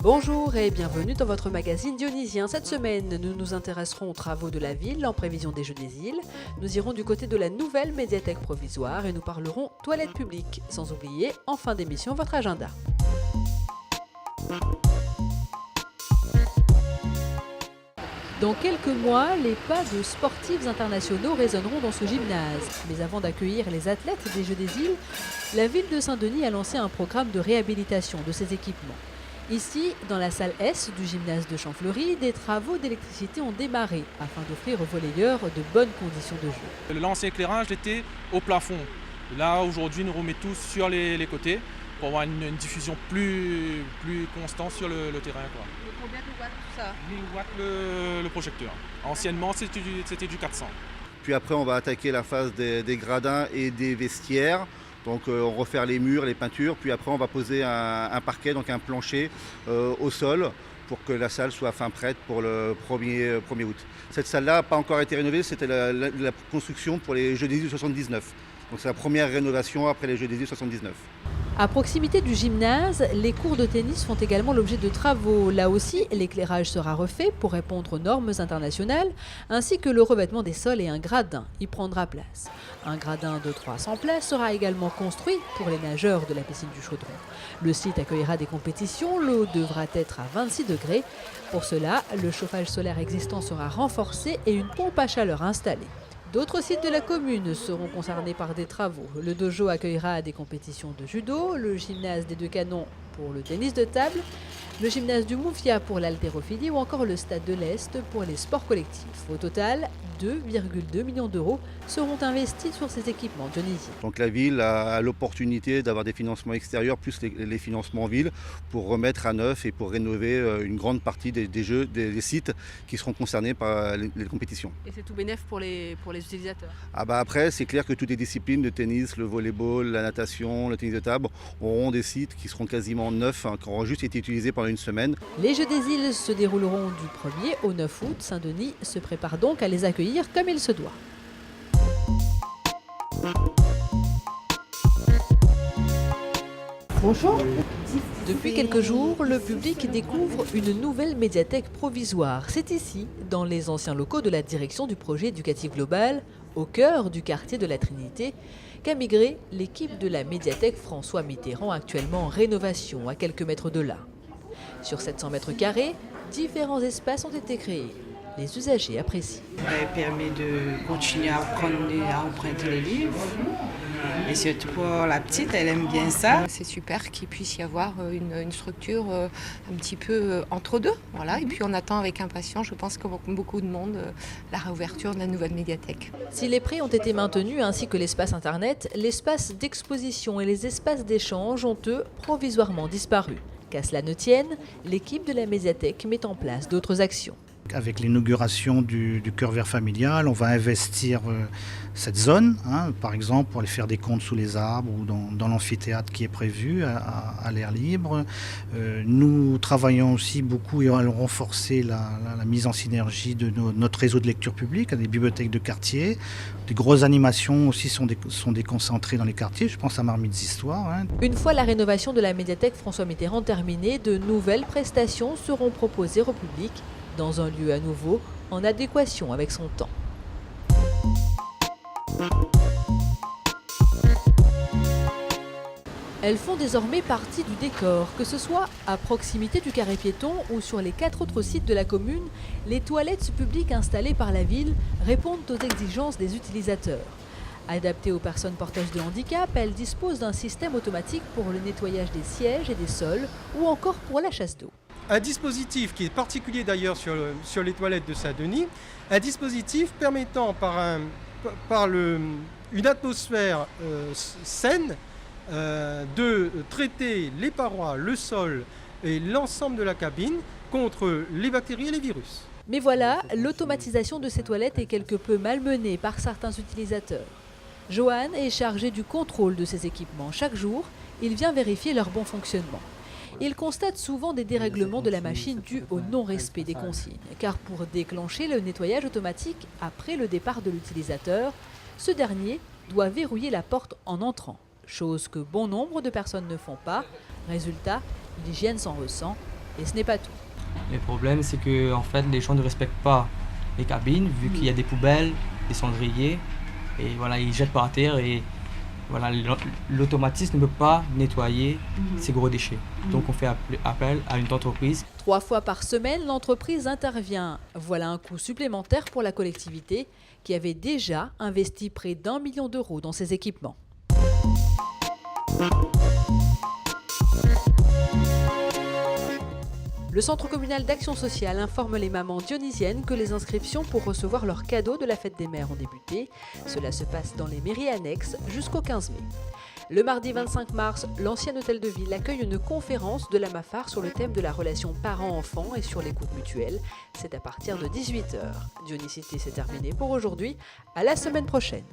Bonjour et bienvenue dans votre magazine dionysien. Cette semaine, nous nous intéresserons aux travaux de la ville en prévision des Jeux des Îles. Nous irons du côté de la nouvelle médiathèque provisoire et nous parlerons toilettes publiques. Sans oublier, en fin d'émission, votre agenda. Dans quelques mois, les pas de sportifs internationaux résonneront dans ce gymnase. Mais avant d'accueillir les athlètes des Jeux des Îles, la ville de Saint-Denis a lancé un programme de réhabilitation de ses équipements. Ici, dans la salle S du gymnase de Champfleury, des travaux d'électricité ont démarré afin d'offrir aux volleyeurs de bonnes conditions de jeu. L'ancien éclairage était au plafond. Là, aujourd'hui, nous remettons tous sur les côtés pour avoir une diffusion plus constante sur le terrain. Et combien de watts tout ça? 1000 watts le projecteur. Anciennement, c'était du 400. Puis après, on va attaquer la phase des gradins et des vestiaires. Donc on refaire les murs, les peintures, puis après on va poser un parquet, donc un plancher au sol pour que la salle soit fin prête pour le 1er août. Cette salle-là n'a pas encore été rénovée, c'était la construction pour les Jeux des Îles 79. Donc c'est la première rénovation après les Jeux des Îles 79. À proximité du gymnase, les cours de tennis font également l'objet de travaux. Là aussi, l'éclairage sera refait pour répondre aux normes internationales, ainsi que le revêtement des sols et un gradin y prendra place. Un gradin de 300 places sera également construit pour les nageurs de la piscine du Chaudron. Le site accueillera des compétitions, l'eau devra être à 26 degrés. Pour cela, le chauffage solaire existant sera renforcé et une pompe à chaleur installée. D'autres sites de la commune seront concernés par des travaux. Le dojo accueillera des compétitions de judo, le gymnase des Deux Canons pour le tennis de table, le gymnase du Moufia pour l'haltérophilie ou encore le stade de l'Est pour les sports collectifs. Au total, 2,2 millions d'euros seront investis sur ces équipements dionysiens. Donc la ville a l'opportunité d'avoir des financements extérieurs plus les financements en ville pour remettre à neuf et pour rénover une grande partie des jeux, des sites qui seront concernés par les compétitions. Et c'est tout bénef pour les utilisateurs? Après, c'est clair que toutes les disciplines, le tennis, le volleyball, la natation, le tennis de table, auront des sites qui seront quasiment neufs, qui auront juste été utilisés pendant une semaine. Les Jeux des Îles se dérouleront du 1er au 9 août. Saint-Denis se prépare donc à les accueillir comme il se doit. Bonjour. Depuis quelques jours, le public découvre une nouvelle médiathèque provisoire. C'est ici, dans les anciens locaux de la direction du projet éducatif global, au cœur du quartier de la Trinité, qu'a migré l'équipe de la médiathèque François Mitterrand, actuellement en rénovation à quelques mètres de là. Sur 700 mètres carrés, différents espaces ont été créés. Les usagers apprécient. Ça permet de continuer à apprendre à emprunter les livres. Et surtout pour la petite, elle aime bien ça. C'est super qu'il puisse y avoir une structure un petit peu entre deux. Voilà. Et puis on attend avec impatience, je pense, comme beaucoup de monde, la réouverture de la nouvelle médiathèque. Si les prix ont été maintenus ainsi que l'espace internet, l'espace d'exposition et les espaces d'échange ont eux provisoirement disparu. Qu'à cela ne tienne, l'équipe de la médiathèque met en place d'autres actions. Avec l'inauguration du Cœur Vert familial, on va investir cette zone, par exemple pour aller faire des contes sous les arbres ou dans l'amphithéâtre qui est prévu à l'air libre. Nous travaillons aussi beaucoup et allons renforcer la mise en synergie de notre réseau de lecture publique, des bibliothèques de quartier. Des grosses animations aussi sont déconcentrées dans les quartiers, je pense à Marmites Histoires. Une fois la rénovation de la médiathèque François Mitterrand terminée, de nouvelles prestations seront proposées au public dans un lieu à nouveau en adéquation avec son temps. Elles font désormais partie du décor, que ce soit à proximité du carré piéton ou sur les 4 autres sites de la commune, les toilettes publiques installées par la ville répondent aux exigences des utilisateurs. Adaptées aux personnes porteuses de handicap, elles disposent d'un système automatique pour le nettoyage des sièges et des sols ou encore pour la chasse d'eau. Un dispositif qui est particulier d'ailleurs sur les toilettes de Saint-Denis, un dispositif permettant par une atmosphère saine de traiter les parois, le sol et l'ensemble de la cabine contre les bactéries et les virus. Mais voilà, l'automatisation de ces toilettes est quelque peu malmenée par certains utilisateurs. Johan est chargé du contrôle de ces équipements. Chaque jour, il vient vérifier leur bon fonctionnement. Ils constatent souvent des dérèglements de la machine dus au non-respect des consignes. Car pour déclencher le nettoyage automatique après le départ de l'utilisateur, ce dernier doit verrouiller la porte en entrant. Chose que bon nombre de personnes ne font pas. Résultat, l'hygiène s'en ressent. Et ce n'est pas tout. Le problème, c'est que en fait, les gens ne respectent pas les cabines, vu qu'il y a des poubelles, des cendriers, et voilà, ils jettent par terre et voilà, l'automatisme ne peut pas nettoyer ces gros déchets. Donc on fait appel à une entreprise. 3 fois par semaine, l'entreprise intervient. Voilà un coût supplémentaire pour la collectivité qui avait déjà investi près d'1 million d'euros dans ces équipements. Le Centre communal d'action sociale informe les mamans dionysiennes que les inscriptions pour recevoir leurs cadeaux de la fête des mères ont débuté. Cela se passe dans les mairies annexes jusqu'au 15 mai. Le mardi 25 mars, l'ancien hôtel de ville accueille une conférence de la MAFAR sur le thème de la relation parent-enfant et sur l'écoute mutuelle. C'est à partir de 18h. Dionysité, c'est terminé pour aujourd'hui. À la semaine prochaine.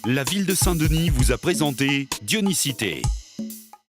La ville de Saint-Denis vous a présenté Dionysité.